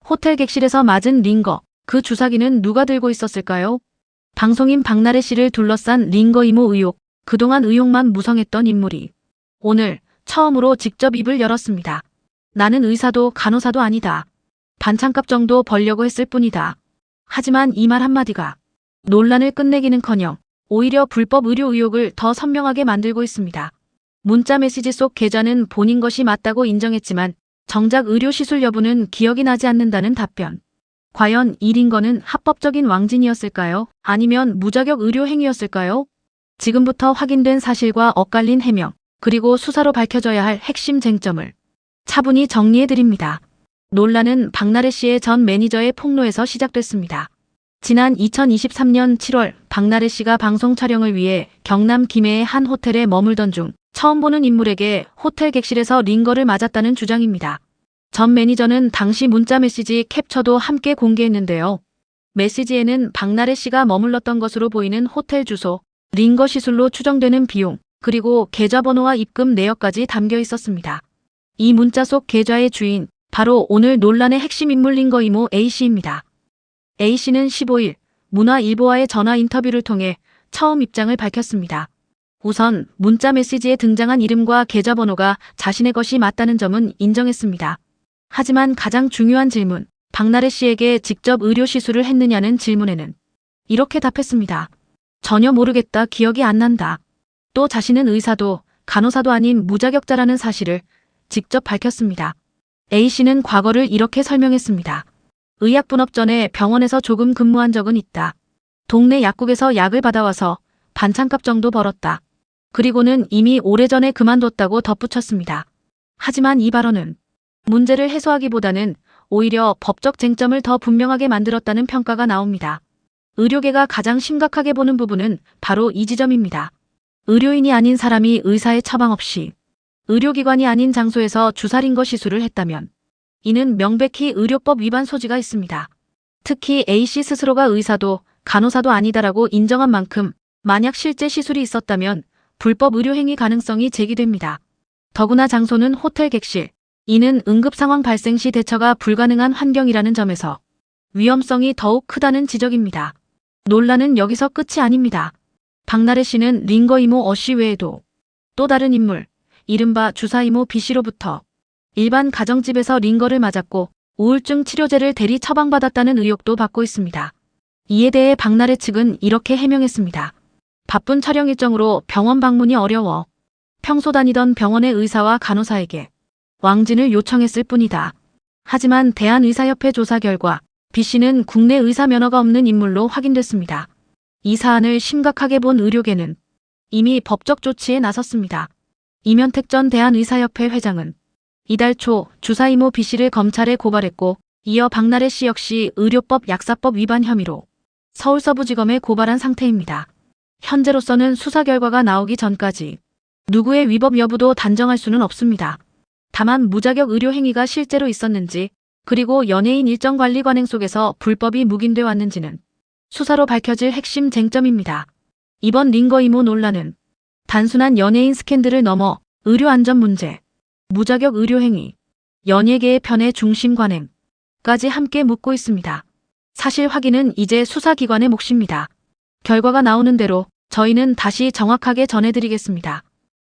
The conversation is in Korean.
호텔 객실에서 맞은 링거, 그 주사기는 누가 들고 있었을까요? 방송인 박나래 씨를 둘러싼 링거 이모 의혹, 그동안 의혹만 무성했던 인물이 오늘 처음으로 직접 입을 열었습니다. 나는 의사도 간호사도 아니다. 반찬값 정도 벌려고 했을 뿐이다. 하지만 이 말 한마디가 논란을 끝내기는커녕 오히려 불법 의료 의혹을 더 선명하게 만들고 있습니다. 문자 메시지 속 계좌는 본인 것이 맞다고 인정했지만 정작 의료 시술 여부는 기억이 나지 않는다는 답변. 과연 이 링거는 합법적인 왕진이었을까요? 아니면 무자격 의료 행위였을까요? 지금부터 확인된 사실과 엇갈린 해명, 그리고 수사로 밝혀져야 할 핵심 쟁점을 차분히 정리해드립니다. 논란은 박나래 씨의 전 매니저의 폭로에서 시작됐습니다. 지난 2023년 7월 박나래 씨가 방송 촬영을 위해 경남 김해의 한 호텔에 머물던 중 처음 보는 인물에게 호텔 객실에서 링거를 맞았다는 주장입니다. 전 매니저는 당시 문자 메시지 캡처도 함께 공개했는데요. 메시지에는 박나래 씨가 머물렀던 것으로 보이는 호텔 주소, 링거 시술로 추정되는 비용, 그리고 계좌번호와 입금 내역까지 담겨 있었습니다. 이 문자 속 계좌의 주인, 바로 오늘 논란의 핵심 인물 링거 이모 A씨입니다. A씨는 15일 문화일보와의 전화 인터뷰를 통해 처음 입장을 밝혔습니다. 우선 문자 메시지에 등장한 이름과 계좌번호가 자신의 것이 맞다는 점은 인정했습니다. 하지만 가장 중요한 질문, 박나래 씨에게 직접 의료 시술을 했느냐는 질문에는 이렇게 답했습니다. 전혀 모르겠다, 기억이 안 난다. 또 자신은 의사도 간호사도 아닌 무자격자라는 사실을 직접 밝혔습니다. A씨는 과거를 이렇게 설명했습니다. 의약분업 전에 병원에서 조금 근무한 적은 있다. 동네 약국에서 약을 받아와서 반찬값 정도 벌었다. 그리고는 이미 오래전에 그만뒀다고 덧붙였습니다. 하지만 이 발언은 문제를 해소하기보다는 오히려 법적 쟁점을 더 분명하게 만들었다는 평가가 나옵니다. 의료계가 가장 심각하게 보는 부분은 바로 이 지점입니다. 의료인이 아닌 사람이 의사의 처방 없이 의료기관이 아닌 장소에서 주사링거 시술을 했다면 이는 명백히 의료법 위반 소지가 있습니다. 특히 A씨 스스로가 의사도 간호사도 아니다라고 인정한 만큼 만약 실제 시술이 있었다면 불법 의료행위 가능성이 제기됩니다. 더구나 장소는 호텔 객실, 이는 응급상황 발생 시 대처가 불가능한 환경이라는 점에서 위험성이 더욱 크다는 지적입니다. 논란은 여기서 끝이 아닙니다. 박나래 씨는 링거 이모 어씨 외에도 또 다른 인물, 이른바 주사 이모 B씨로부터 일반 가정집에서 링거를 맞았고 우울증 치료제를 대리 처방받았다는 의혹도 받고 있습니다. 이에 대해 박나래 측은 이렇게 해명했습니다. 바쁜 촬영 일정으로 병원 방문이 어려워 평소 다니던 병원의 의사와 간호사에게 왕진을 요청했을 뿐이다. 하지만 대한의사협회 조사 결과 B씨는 국내 의사 면허가 없는 인물로 확인됐습니다. 이 사안을 심각하게 본 의료계는 이미 법적 조치에 나섰습니다. 이면택 전 대한의사협회 회장은 이달 초 주사 이모 B씨를 검찰에 고발했고 이어 박나래 씨 역시 의료법 약사법 위반 혐의로 서울서부지검에 고발한 상태입니다. 현재로서는 수사 결과가 나오기 전까지 누구의 위법 여부도 단정할 수는 없습니다. 다만 무자격 의료 행위가 실제로 있었는지 그리고 연예인 일정 관리 관행 속에서 불법이 묵인돼 왔는지는 수사로 밝혀질 핵심 쟁점입니다. 이번 링거 이모 논란은 단순한 연예인 스캔들을 넘어 의료 안전 문제, 무자격 의료 행위, 연예계의 편의 중심 관행까지 함께 묻고 있습니다. 사실 확인은 이제 수사기관의 몫입니다. 결과가 나오는 대로 저희는 다시 정확하게 전해드리겠습니다.